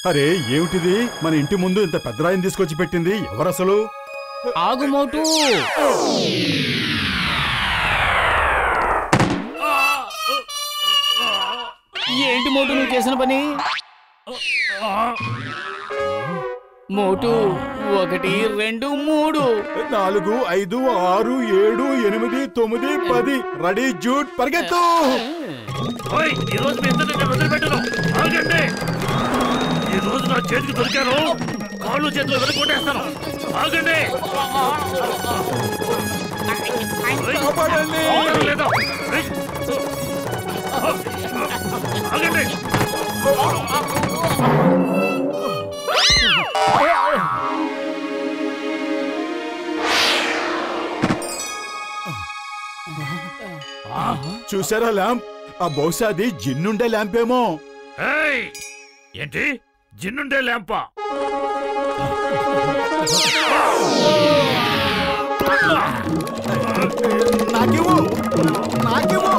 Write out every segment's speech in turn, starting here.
అరే ఏమిటిది? మన ఇంటి ముందు ఇంత పెద్ద రాయిని తీసుకొచ్చి పెట్టింది ఎవరు అసలు? ఆగు మోటు. ఏంటి మోటు నువ్వు చేసిన పని? మోటు 1 2 3 4 5 6 7 8 9 10 రెడీ జూట్ పరిగెత్తు. ఈ రోజు నా చేతికి దొరికారు, కాళ్ళు చేతులు వెనకొట్టేస్తాను. ఆగండి. ఆగండి. చూసారా ల్యాంప్? ఆ బహుశా అది జిన్నుండే ల్యాంపేమో. ఏంటి జిన్నుండే ల్యాంపా? నాకివ్వు, నాకివ్వు.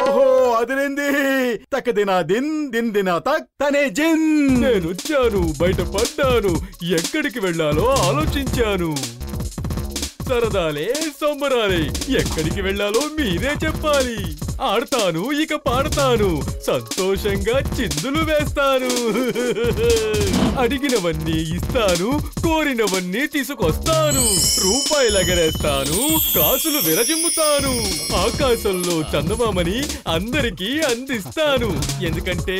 ఓహో అదిరింది. తక్కదినా దిన్ దిన్ దినా తక్ తనే జిన్. నేనొచ్చాను, బయటపడ్డాను, ఎక్కడికి వెళ్ళాలో ఆలోచించాను. సరదాలే సంబరాలే, ఎక్కడికి వెళ్ళాలో మీరే చెప్పాలి. ఆడతాను, ఇక పాడతాను, సంతోషంగా చిందులు వేస్తాను. అడిగినవన్నీ ఇస్తాను, కోరినవన్నీ తీసుకొస్తాను. రూపాయలు ఎగరేస్తాను, కాసులు విరజిమ్ముతాను. ఆకాశంలో చందమామని అందరికీ అందిస్తాను. ఎందుకంటే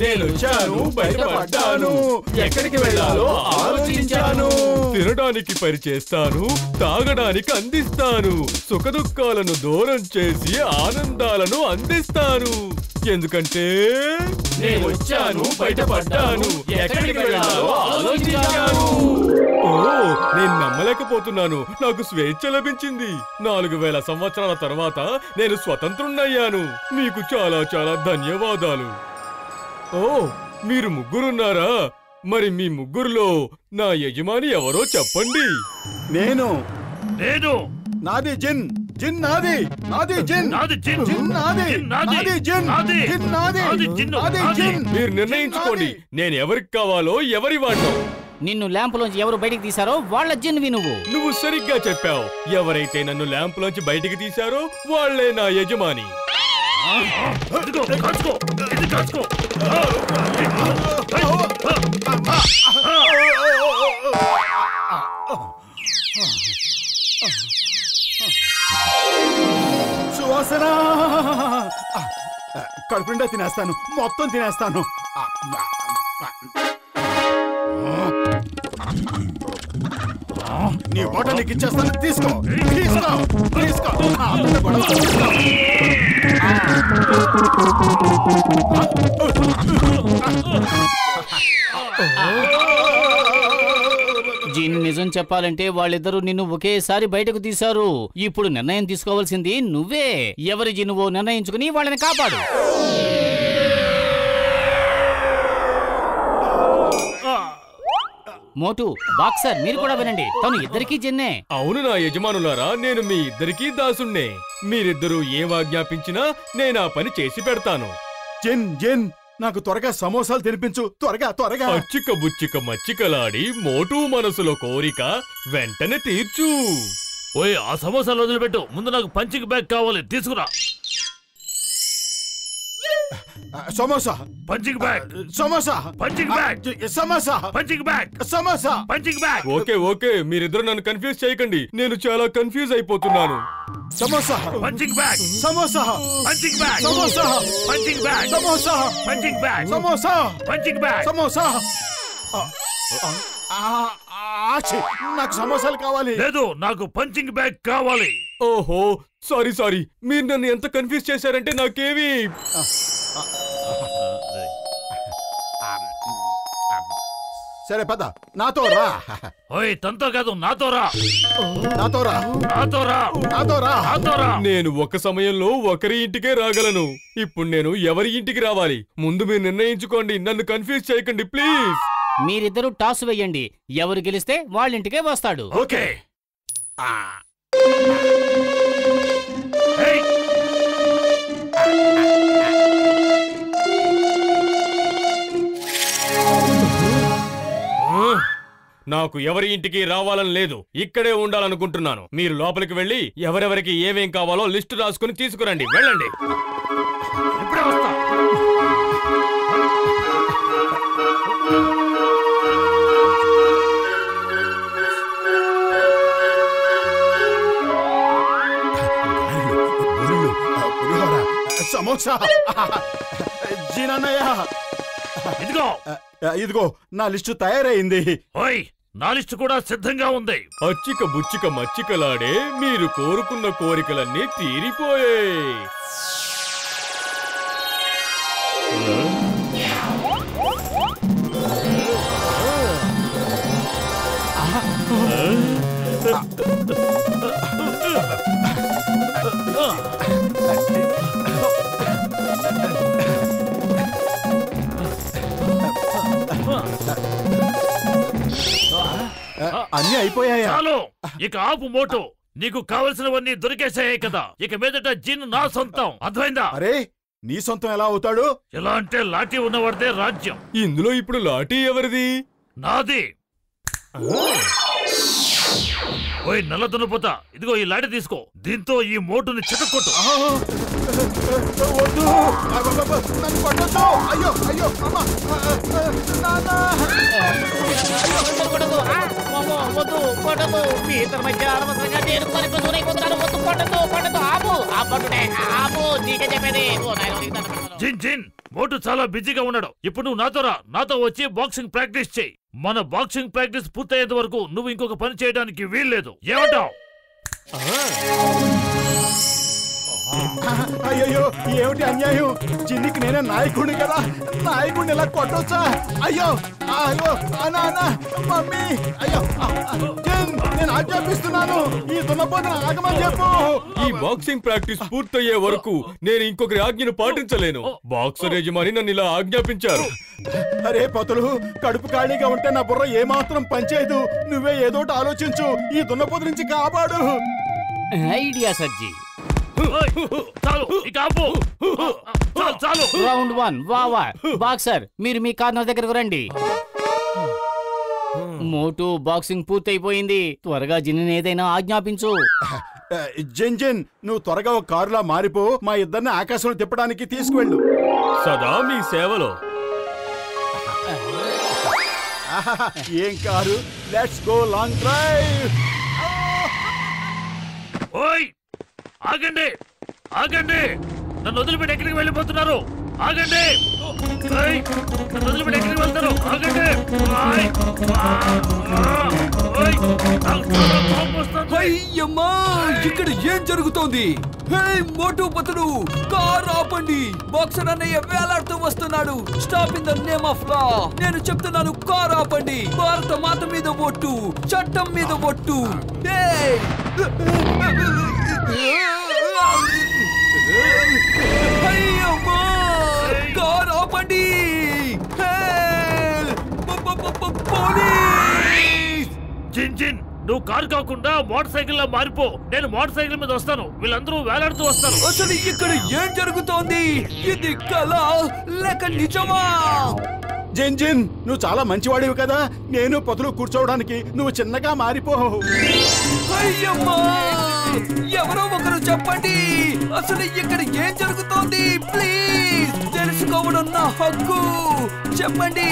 నేనొచ్చాను, బయటపడ్డాను, ఎక్కడికి వెళ్ళాలో ఆలోచించాను. తినడానికి పరిచేస్తాను, తాగడానికి అందిస్తాను. సుఖదుఖాలను దూరం చేసి ఆనందాలను అందిస్తాను. ఎందుకంటే నేను వచ్చాను, బయటపడ్డాను, ఎక్కడికి వెళ్ళాలో ఆలోచించాను. ఓ, నేను నమ్మలేకపోతున్నాను. నాకు స్వేచ్ఛ లభించింది. 4000 సంవత్సరాల తర్వాత నేను స్వతంత్రుణ్ణయ్యాను. మీకు చాలా చాలా ధన్యవాదాలు. ఓ, మీరు ముగ్గురున్నారా? మరి మీ ముగ్గురులో నా యజమాని ఎవరో చెప్పండి. నేను నాది జిన్. జిన్ నాది. నాది జిన్. నాది జిన్. జిన్ నాది. నాది జిన్. జిన్ నాది. నాది జిన్. మీరు నిర్ణయించుకోండి, నేను ఎవరికి కావాలో ఎవరి వాడతాం. నిన్ను ల్యాంపులోంచి ఎవరు బయటికి తీశారో వాళ్ళ జిన్వి నువ్వు. నువ్వు సరిగ్గా చెప్పావు. ఎవరైతే నన్ను ల్యాంపులోంచి బయటికి తీశారో వాళ్లే నా యజమాని. సువాసన. కడుపుండా తినేస్తాను, మొత్తం తినేస్తాను. నీ బాటల్ నీకు ఇచ్చేస్తాను, తీసుకో తీసుకో తీసుకో. జిన్ నిజం చెప్పాలంటే వాళ్ళిద్దరూ నిన్ను ఒకేసారి బయటకు తీశారు. ఇప్పుడు నిర్ణయం తీసుకోవాల్సింది నువ్వే. ఎవరి జిన్నువో నిర్ణయించుకుని వాళ్ళని కాపాడు. మోటు, బాక్సర్, మీరు కూడా వినండి. తను ఇద్దరికీ జిన్నే. అవును నా యజమానులారా, నేను మీ ఇద్దరికీ దాసుణ్ణే. మీరిద్దరూ ఏం ఆజ్ఞాపించినా నేను ఆ పని చేసి పెడతాను. జిన్ జిన్, నాకు త్వరగా సమోసాలు తినిపించు, త్వరగా త్వరగా. అచ్చిక బుచ్చిక మచ్చికలాడి మోటు మనసులో కోరిక వెంటనే తీర్చు. ఓయ్, ఆ సమోసాలు వదిలిపెట్టు. ముందు నాకు పంచింగ్ బ్యాగ్ కావాలి, తీసుకురా. Samosa. Punching bag. Samosa. Punching bag. Samosa. Punching bag. Samosa. Punching bag. Okay okay, మీరిద్దరు నన్ను కన్ఫ్యూజ్ చేయకండి. నేను చాలా కన్ఫ్యూజ్ అయిపోతున్నాను. Samosa. Punching bag. Samosa. Punching bag. Samosa. Punching bag. Samosa. Punching bag. Samosa. Punching bag. Samosa. నాకు సమోసాలు కావాలి. లేదు, నాకు పంచింగ్ బ్యాగ్ కావాలి. ఓహో సారీ మీరు నన్ను ఎంత కన్ఫ్యూజ్ చేశారంటే నాకేవి సరే పద నాతో రా. ఓయ్ తనతో కాదు నాతో రా. నాతో రా. నాతో రా. నాతో రా. నాతో రా. నేను ఒక సమయంలో ఒకరి ఇంటికే రాగలను. ఇప్పుడు నేను ఎవరి ఇంటికి రావాలి? ముందు మీరు నిర్ణయించుకోండి. నన్ను కన్ఫ్యూజ్ చేయకండి ప్లీజ్. మీరిద్దరూ టాస్ వేయండి. ఎవరు గెలిస్తే వాళ్ళింటికే వస్తాడు. ఓకే. నాకు ఎవరి ఇంటికి రావాలని లేదు. ఇక్కడే ఉండాలనుకుంటున్నాను. మీరు లోపలికి వెళ్ళి ఎవరెవరికి ఏమేం కావాలో లిస్టు రాసుకుని తీసుకురండి. వెళ్ళండి. ఇప్పుడే వస్తా. సమోసా జీనన్నయ్య ఇదిగో ఇదిగో నా లిస్టు తయారైంది. ఓయ్ నా లిస్టు కూడా సిద్ధంగా ఉంది. అచ్చిక బుచ్చిక మచ్చికలాడే మీరు కోరుకున్న కోరికలన్నీ తీరిపోయాయి. అన్నీ అయిపోయాయా? చాలు, ఇక ఆపు మోటు. నీకు కావలసినవన్నీ దొరికేసాయి కదా. ఇక మీదట జిన్ నా సొంతం. అర్థమైందా? అరే నీ సొంతం ఎలా అవుతాడు? ఎలా అంటే లాఠీ ఉన్నవాడిదే రాజ్యం. ఇందులో ఇప్పుడు లాఠీ ఎవరిది? నాది. ఓయ్ నల్ల దున్నపోతా, ఇదిగో ఈ లాఠీ తీసుకో. దీంతో ఈ మోటుని చితక్కొట్టు. వద్దు, నన్ను కొట్టొద్దు. అయ్యో అయ్యో అమ్మా, నాన్న. వద్దు కొట్టదు. మీ ఇద్దరి మధ్య అనవసరంగా నేను దూరైపోతున్నాను. వద్దు కొట్టదు కొట్టదు. ఆపు ఆపు. నీకే చెప్పేది. జిన్ జిన్ మోటు చాలా బిజీగా ఉన్నాడు. ఇప్పుడు నువ్వు నాతో రా. నాతో వచ్చి బాక్సింగ్ ప్రాక్టీస్ చేయి. మన బాక్సింగ్ ప్రాక్టీస్ పూర్తయ్యేంత వరకు నువ్వు ఇంకొక పని చేయడానికి వీల్లేదు. ఏమంటావు? అయ్యో ఏమిటి అన్యాయం? జిన్నికి నేనే నాయకుడిని కదా. నాయకుడిని ఇలా కొట్టొచ్చా? అయ్యో అయ్యో నాన్న మమ్మీ. అయ్యో జిన్, నేను ఆజ్ఞాపిస్తున్నాను. ఈ దున్నపోతున్న ఆగమని చెప్పు. ఈ బాక్సింగ్ ప్రాక్టీస్ పూర్తయ్యే వరకు నేను ఇంకొకరి ఆజ్ఞను పాటించలేను. బాక్సర్ యజమాని నన్ను ఇలా ఆజ్ఞాపించారు. అరే పతులు, కడుపు ఖాళీగా ఉంటే నా బుర్ర ఏమాత్రం పనిచేయదు. నువ్వే ఏదోటి ఆలోచించు. ఈ దున్నపోతు నుంచి కాపాడు. ఐడియా సర్జీ. చాలు, ఇక ఆపు. చాలు. రౌండ్ 1 వావా. బాక్సర్ మీరు మీ కార్నర్ దగ్గరకు రండి. మోటు బాక్సింగ్ పూర్తయిపోయింది. త్వరగా జిన్ ఏదైనా ఆజ్ఞాపించు. జిన్ జిన్, నువ్వు త్వరగా ఒక కారులా మారిపో. మా ఇద్దరిని ఆకాశంలో తిప్పడానికి తీసుకువెళ్ళు. సదా మీ సేవలో. ఏం car? Let's go long drive. ఓయ్ ఆగండి, ఆగండి. నన్ను వదిలిపెట్టి ఎక్కడికి వెళ్ళిపోతున్నారు? ఆగండి. నన్ను వదిలిపెట్టి ఎక్కడికి వెళ్తారు? ఆగండి. అయ్యమ్మా, ఇక్కడ ఏం జరుగుతోంది? హే మోటు పతులు, కార్ ఆపండి. బాక్సర్ అన్నయ్య వేలాడుతూ వస్తున్నాడు. Stop in the name of law. నేను చెప్తున్నాను, కార్ ఆపండి. భారత మాత మీద ఒట్టు, చట్టం మీద ఒట్టు. అయ్యమ్మా, కార్ ఆపండి. జిన్ జిన్, నువ్వు కారు కాకుండా మోటార్ సైకిల్ లో మారిపో. నేను మోటార్ సైకిల్ మీద వస్తాను. వీళ్ళందరూ వేలాడుతూ వస్తారు. అసలు ఇక్కడ ఏం జరుగుతోంది? ఇది కళ లేక నిజమా? జిన్ జిన్, నువ్వు చాలా మంచివాడివి కదా. నేను పతులు కూర్చోవడానికి నువ్వు చిన్నగా మారిపో. అయ్యమ్మా, ఎవరో ఒకరు చెప్పండి, అసలు ఇక్కడ ఏం జరుగుతోంది? ప్లీజ్, తెలుసుకోవడం నా హక్కు. చెప్పండి,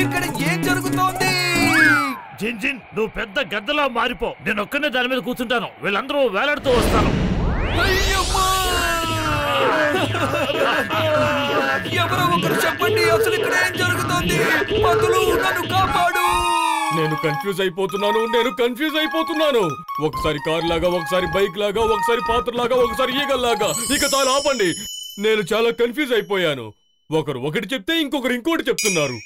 ఇక్కడ ఏం జరుగుతోంది? జిన్ జిన్, నువ్వు పెద్ద గద్దలా మారిపో. నేను ఒక్కనే దాని మీద కూర్చుంటాను. వీళ్ళందరూ వేలాడుతూ వస్తారు. అయ్యమ్మా, ఎవరో ఒకరు చెప్పండి, అసలు ఇక్కడ ఏం జరుగుతోంది? పతులు, నన్ను కాపాడు. నేను కన్ఫ్యూజ్ అయిపోతున్నాను. ఒకసారి కార్ లాగా, ఒకసారి బైక్ లాగా, ఒకసారి పాత్ర లాగా, ఒకసారి ఈగల్లాగా. ఇక చాలా ఆపండి. నేను చాలా కన్ఫ్యూజ్ అయిపోయాను. ఒకరు ఒకటి చెప్తే ఇంకోటి చెప్తున్నారు.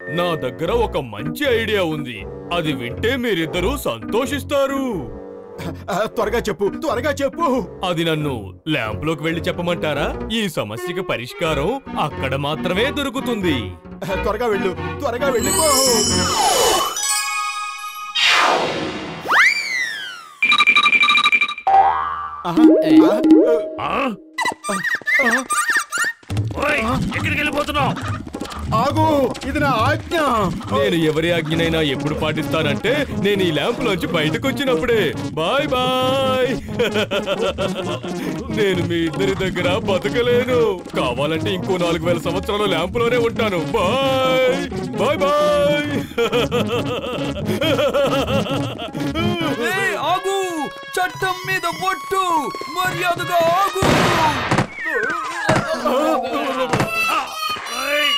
నా దగ్గర ఒక మంచి ఐడియా ఉంది. అది వింటే మీరిద్దరూ సంతోషిస్తారు. త్వరగా చెప్పు. అది నన్ను ల్యాంప్ లోకి వెళ్లి చెప్పమంటారా? ఈ సమస్యకి పరిష్కారం అక్కడ మాత్రమే దొరుకుతుంది. త్వరగా వెళ్ళిపో. ఎక్కడికి వెళ్ళిపోతున్నావు? ఆగు, ఇది నా ఆజ్ఞ. నేను ఎవరి ఆజ్ఞనైనా ఎప్పుడు పాటిస్తానంటే నేను ఈ ల్యాంప్ లోంచి బయటకు వచ్చినప్పుడే. Bye bye. నేను మీ ఇద్దరి దగ్గర బతకలేను. కావాలంటే ఇంకో 4000 సంవత్సరాలు ల్యాంప్ లోనే ఉంటాను. Bye bye bye. ఆగు, చట్టం మీద ఒట్టు, మర్యాదగా ఆగు. ఏయ్!